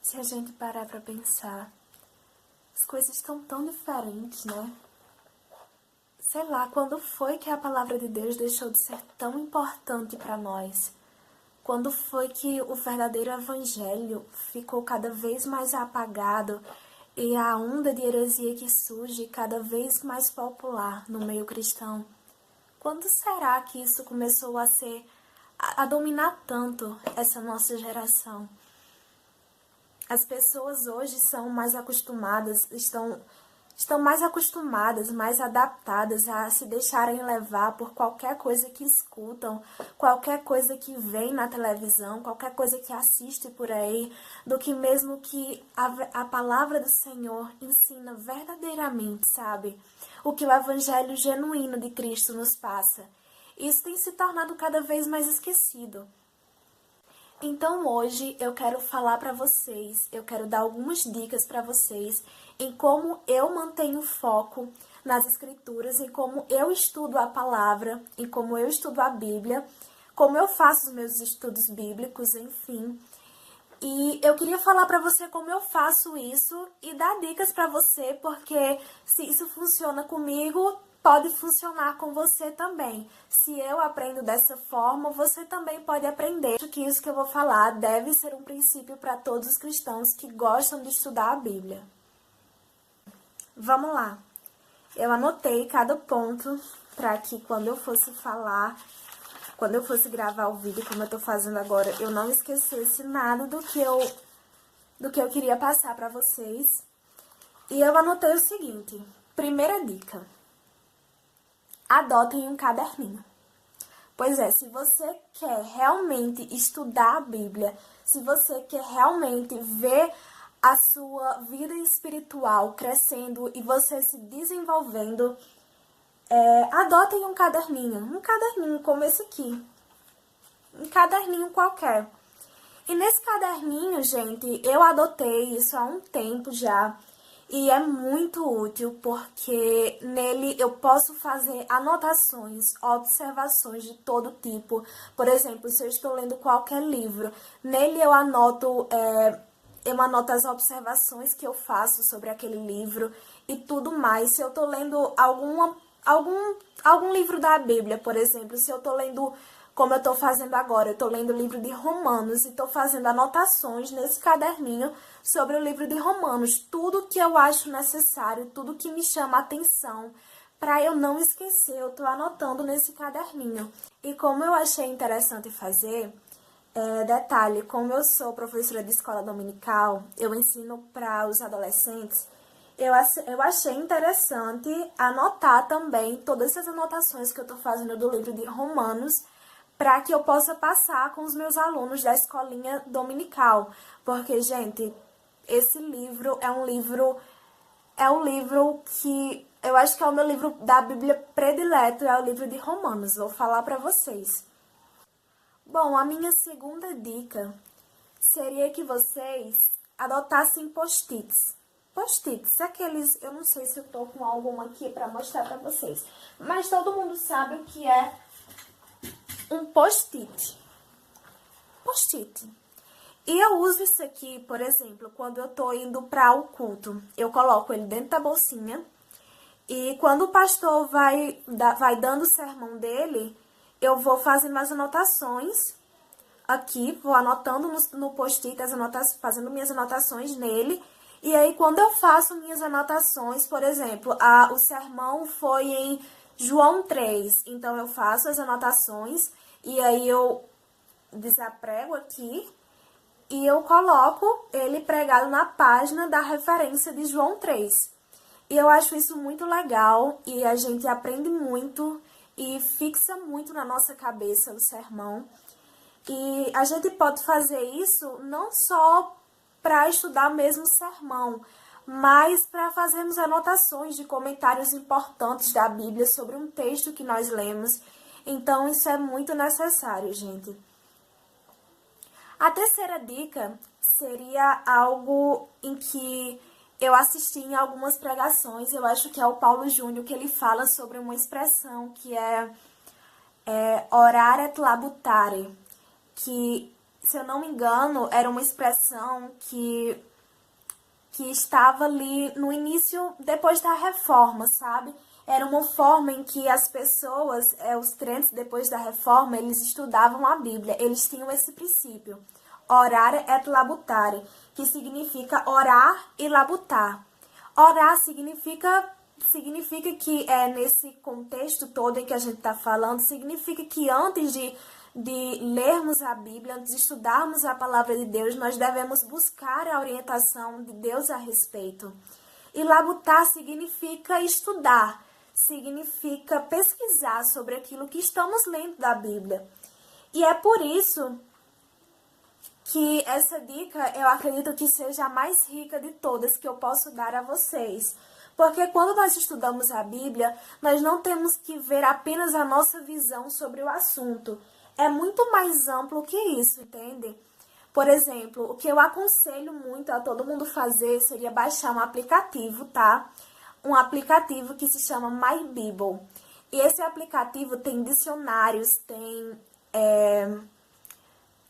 Se a gente parar pra pensar, as coisas estão tão diferentes, né? Sei lá, quando foi que a palavra de Deus deixou de ser tão importante para nós? Quando foi que o verdadeiro evangelho ficou cada vez mais apagado e a onda de heresia que surge cada vez mais popular no meio cristão? Quando será que isso começou a dominar tanto essa nossa geração? As pessoas hoje são mais acostumadas, estão mais acostumadas, mais adaptadas a se deixarem levar por qualquer coisa que escutam, qualquer coisa que vem na televisão, qualquer coisa que assiste por aí, do que mesmo que a palavra do Senhor ensina verdadeiramente, sabe? O que o evangelho genuíno de Cristo nos passa. Isso tem se tornado cada vez mais esquecido. Então hoje eu quero falar para vocês, eu quero dar algumas dicas para vocês em como eu mantenho foco nas escrituras, em como eu estudo a palavra, em como eu estudo a Bíblia, como eu faço os meus estudos bíblicos, enfim. E eu queria falar para você como eu faço isso e dar dicas para você, porque se isso funciona comigo, pode funcionar com você também. Se eu aprendo dessa forma, você também pode aprender. Acho que isso que eu vou falar deve ser um princípio para todos os cristãos que gostam de estudar a Bíblia. Vamos lá. Eu anotei cada ponto para que quando eu fosse falar, quando eu fosse gravar o vídeo, como eu tô fazendo agora, eu não esquecesse nada do que eu queria passar para vocês. E eu anotei o seguinte: primeira dica: adotem um caderninho. Pois é, se você quer realmente estudar a Bíblia, se você quer realmente ver a sua vida espiritual crescendo e você se desenvolvendo, adotem um caderninho como esse aqui, um caderninho qualquer. E nesse caderninho, gente, eu adotei isso há um tempo já. E é muito útil porque nele eu posso fazer anotações, observações de todo tipo. Por exemplo, se eu estou lendo qualquer livro, nele eu anoto as observações que eu faço sobre aquele livro e tudo mais. Se eu estou lendo algum livro da Bíblia, por exemplo, se eu estou lendo, como eu estou fazendo agora, eu estou lendo o livro de Romanos e estou fazendo anotações nesse caderninho sobre o livro de Romanos. Tudo que eu acho necessário, tudo que me chama a atenção, para eu não esquecer, eu estou anotando nesse caderninho. E como eu achei interessante fazer, detalhe, como eu sou professora de escola dominical, eu ensino para os adolescentes, eu achei interessante anotar também todas essas anotações que eu estou fazendo do livro de Romanos, para que eu possa passar com os meus alunos da escolinha dominical. Porque, gente, esse livro é um livro que eu acho que é o meu livro da Bíblia predileto, é o livro de Romanos. Vou falar para vocês. Bom, a minha segunda dica seria que vocês adotassem post-its. Post-its, aqueles, eu não sei se eu tô com algum aqui para mostrar para vocês, mas todo mundo sabe o que é um post-it. Post-it. E eu uso isso aqui, por exemplo, quando eu tô indo para o culto. Eu coloco ele dentro da bolsinha e quando o pastor vai dando o sermão dele, eu vou fazendo as anotações aqui, vou anotando no post-it, fazendo minhas anotações nele. E aí, quando eu faço minhas anotações, por exemplo, o sermão foi em João 3, então eu faço as anotações e aí eu desaprego aqui e eu coloco ele pregado na página da referência de João 3. E eu acho isso muito legal e a gente aprende muito e fixa muito na nossa cabeça o sermão. E a gente pode fazer isso não só para estudar mesmo o sermão, mas para fazermos anotações de comentários importantes da Bíblia sobre um texto que nós lemos. Então, isso é muito necessário, gente. A terceira dica seria algo em que eu assisti em algumas pregações. Eu acho que é o Paulo Júnior, que ele fala sobre uma expressão que é orar et labutare, que se eu não me engano, era uma expressão que estava ali no início, depois da reforma, sabe? Era uma forma em que as pessoas, os crentes, depois da reforma, eles estudavam a Bíblia. Eles tinham esse princípio, orare et labutare, que significa orar e labutar. Orar significa que nesse contexto todo em que a gente está falando, significa que antes de lermos a Bíblia, antes de estudarmos a palavra de Deus, nós devemos buscar a orientação de Deus a respeito. E labutar significa estudar, significa pesquisar sobre aquilo que estamos lendo da Bíblia. E é por isso que essa dica eu acredito que seja a mais rica de todas que eu posso dar a vocês. Porque quando nós estudamos a Bíblia, nós não temos que ver apenas a nossa visão sobre o assunto. É muito mais amplo que isso, entende? Por exemplo, o que eu aconselho muito a todo mundo fazer seria baixar um aplicativo, tá? Um aplicativo que se chama My Bible. E esse aplicativo tem dicionários,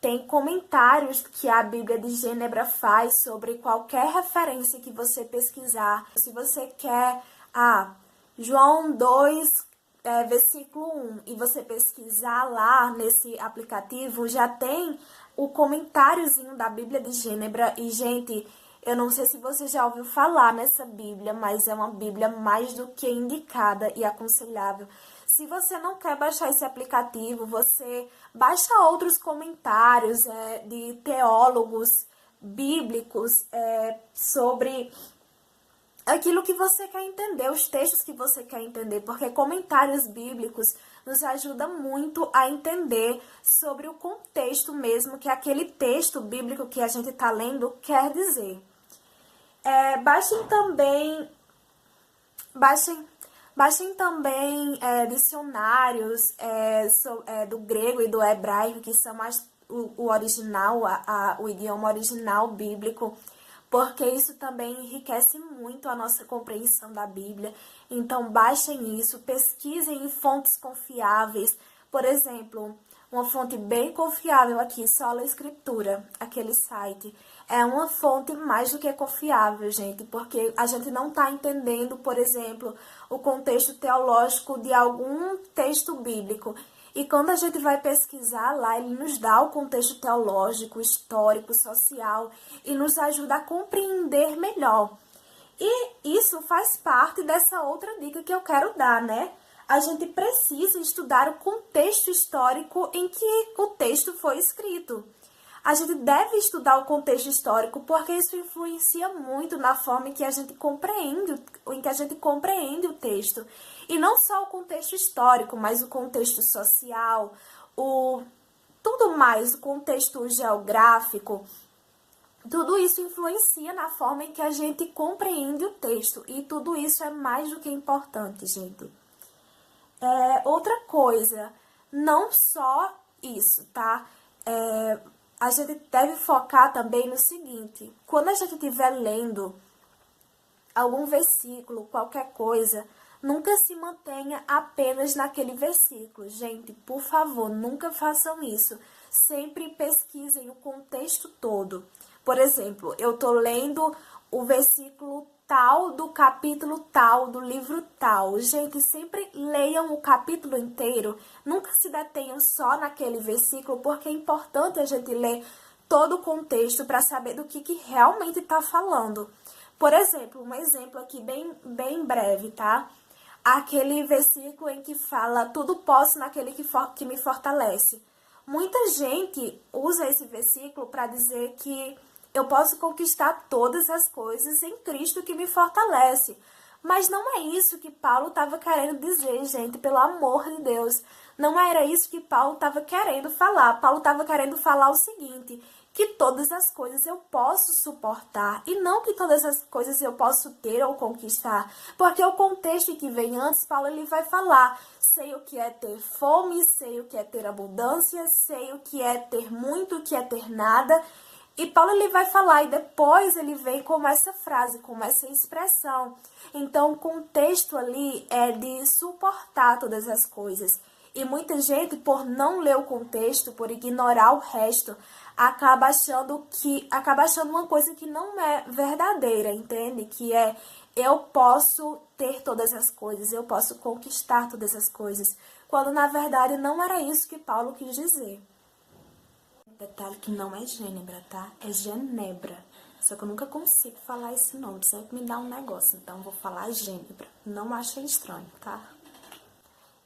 tem comentários que a Bíblia de Gênebra faz sobre qualquer referência que você pesquisar. Se você quer, João 2, versículo 1, e você pesquisar lá nesse aplicativo, já tem o comentáriozinho da Bíblia de Gênebra. E, gente, eu não sei se você já ouviu falar nessa Bíblia, mas é uma Bíblia mais do que indicada e aconselhável. Se você não quer baixar esse aplicativo, você baixa outros comentários de teólogos bíblicos sobre aquilo que você quer entender, os textos que você quer entender, porque comentários bíblicos nos ajudam muito a entender sobre o contexto mesmo que aquele texto bíblico que a gente está lendo quer dizer. Baixem também dicionários do grego e do hebraico, que são o original, o idioma original bíblico, porque isso também enriquece muito a nossa compreensão da Bíblia. Então, baixem isso, pesquisem em fontes confiáveis. Por exemplo, uma fonte bem confiável aqui, Sola Escritura, aquele site. É uma fonte mais do que confiável, gente, porque a gente não está entendendo, por exemplo, o contexto teológico de algum texto bíblico. E quando a gente vai pesquisar lá, ele nos dá o contexto teológico, histórico, social e nos ajuda a compreender melhor. E isso faz parte dessa outra dica que eu quero dar, né? A gente precisa estudar o contexto histórico em que o texto foi escrito. A gente deve estudar o contexto histórico porque isso influencia muito na forma em que a gente compreende o texto. E não só o contexto histórico, mas o contexto social, tudo mais, o contexto geográfico. Tudo isso influencia na forma em que a gente compreende o texto. E tudo isso é mais do que importante, gente. Outra coisa, não só isso, tá? A gente deve focar também no seguinte: quando a gente estiver lendo algum versículo, qualquer coisa, nunca se mantenha apenas naquele versículo. Gente, por favor, nunca façam isso. Sempre pesquisem o contexto todo. Por exemplo, eu estou lendo o versículo tal, do capítulo tal, do livro tal. Gente, sempre leiam o capítulo inteiro. Nunca se detenham só naquele versículo, porque é importante a gente ler todo o contexto para saber do que realmente está falando. Por exemplo, um exemplo aqui bem breve, tá? Aquele versículo em que fala, tudo posso naquele que me fortalece. Muita gente usa esse versículo para dizer que eu posso conquistar todas as coisas em Cristo que me fortalece. Mas não é isso que Paulo estava querendo dizer, gente, pelo amor de Deus. Não era isso que Paulo estava querendo falar. Paulo estava querendo falar o seguinte: que todas as coisas eu posso suportar e não que todas as coisas eu posso ter ou conquistar. Porque o contexto que vem antes, Paulo ele vai falar: sei o que é ter fome, sei o que é ter abundância, sei o que é ter muito, o que é ter nada. E Paulo ele vai falar, e depois ele vem com essa frase, com essa expressão. Então, o contexto ali é de suportar todas as coisas. E muita gente, por não ler o contexto, por ignorar o resto, acaba achando uma coisa que não é verdadeira, entende? Que é eu posso ter todas as coisas, eu posso conquistar todas as coisas, quando na verdade não era isso que Paulo quis dizer. Detalhe que não é Gênebra, tá? É Genebra. Só que eu nunca consigo falar esse nome, sempre me dá um negócio, então vou falar Gênebra. Não achem estranho, tá?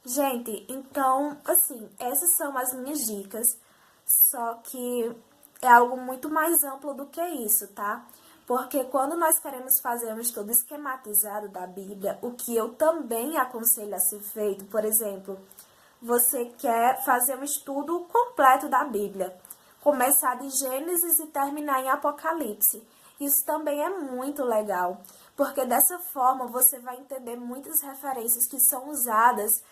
Gente, então, assim, essas são as minhas dicas, só que é algo muito mais amplo do que isso, tá? Porque quando nós queremos fazer um estudo esquematizado da Bíblia, o que eu também aconselho a ser feito, por exemplo, você quer fazer um estudo completo da Bíblia, começar de Gênesis e terminar em Apocalipse. Isso também é muito legal, porque dessa forma você vai entender muitas referências que são usadas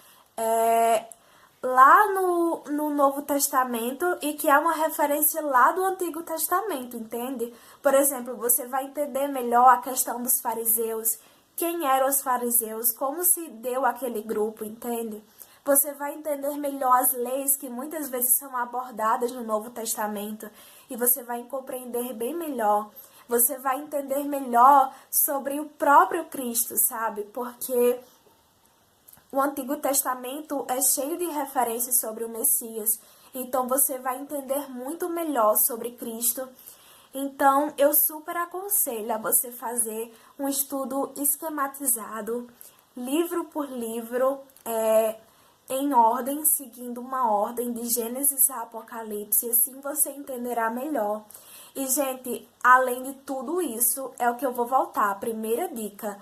lá no Novo Testamento e que é uma referência lá do Antigo Testamento, entende? Por exemplo, você vai entender melhor a questão dos fariseus, quem eram os fariseus, como se deu aquele grupo, entende? Você vai entender melhor as leis que muitas vezes são abordadas no Novo Testamento e você vai compreender bem melhor. Você vai entender melhor sobre o próprio Cristo, sabe? Porque o Antigo Testamento é cheio de referências sobre o Messias. Então você vai entender muito melhor sobre Cristo. Então eu super aconselho a você fazer um estudo esquematizado, livro por livro, em ordem, seguindo uma ordem de Gênesis a Apocalipse, assim você entenderá melhor. E, gente, além de tudo isso, é o que eu vou voltar. A primeira dica,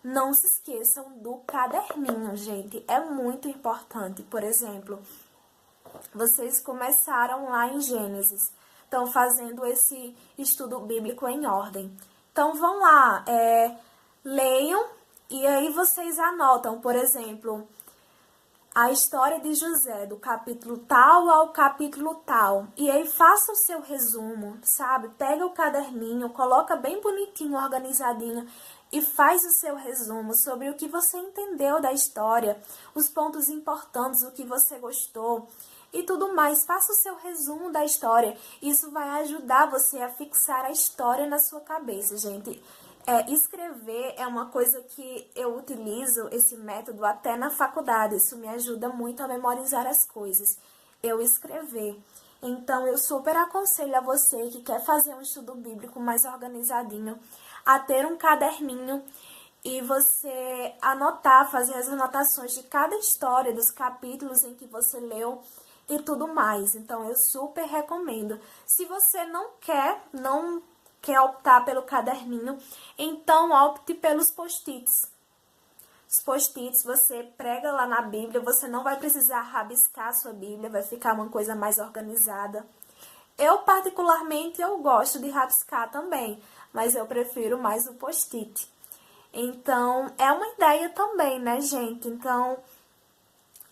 não se esqueçam do caderninho, gente. É muito importante. Por exemplo, vocês começaram lá em Gênesis, estão fazendo esse estudo bíblico em ordem. Então, vão lá, leiam e aí vocês anotam, por exemplo, a história de José, do capítulo tal ao capítulo tal. E aí faça o seu resumo, sabe? Pega o caderninho, coloca bem bonitinho, organizadinho e faz o seu resumo sobre o que você entendeu da história, os pontos importantes, o que você gostou e tudo mais. Faça o seu resumo da história. Isso vai ajudar você a fixar a história na sua cabeça, gente. Escrever é uma coisa que eu utilizo esse método até na faculdade. Isso me ajuda muito a memorizar as coisas. Eu escrever. Então, eu super aconselho a você que quer fazer um estudo bíblico mais organizadinho, a ter um caderninho e você anotar, fazer as anotações de cada história, dos capítulos em que você leu e tudo mais. Então, eu super recomendo. Se você não quer optar pelo caderninho, então opte pelos post-its. Os post-its você prega lá na Bíblia, você não vai precisar rabiscar a sua Bíblia, vai ficar uma coisa mais organizada. Eu, particularmente, eu gosto de rabiscar também, mas eu prefiro mais o post-it. Então, é uma ideia também, né, gente? Então,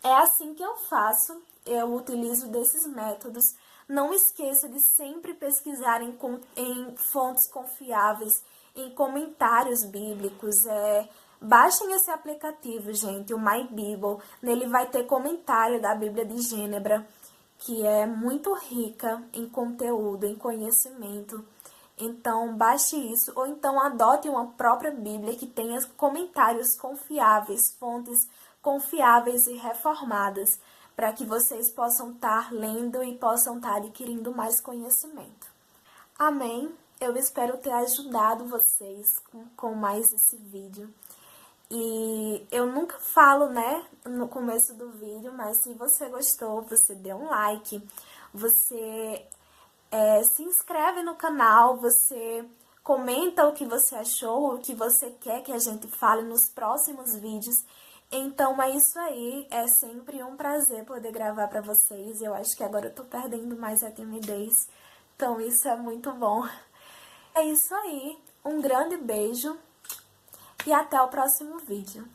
é assim que eu faço, eu utilizo desses métodos. Não esqueça de sempre pesquisar em fontes confiáveis, em comentários bíblicos. Baixem esse aplicativo, gente, o My Bible. Nele vai ter comentário da Bíblia de Gênebra, que é muito rica em conteúdo, em conhecimento. Então, baixe isso, ou então adote uma própria Bíblia que tenha comentários confiáveis, fontes confiáveis e reformadas, para que vocês possam estar lendo e possam estar adquirindo mais conhecimento. Amém? Eu espero ter ajudado vocês com mais esse vídeo. E eu nunca falo, né, no começo do vídeo, mas se você gostou, você dê um like, você se inscreve no canal, você comenta o que você achou, o que você quer que a gente fale nos próximos vídeos. Então é isso aí, é sempre um prazer poder gravar pra vocês. Eu acho que agora eu tô perdendo mais a timidez, então isso é muito bom. É isso aí, um grande beijo e até o próximo vídeo.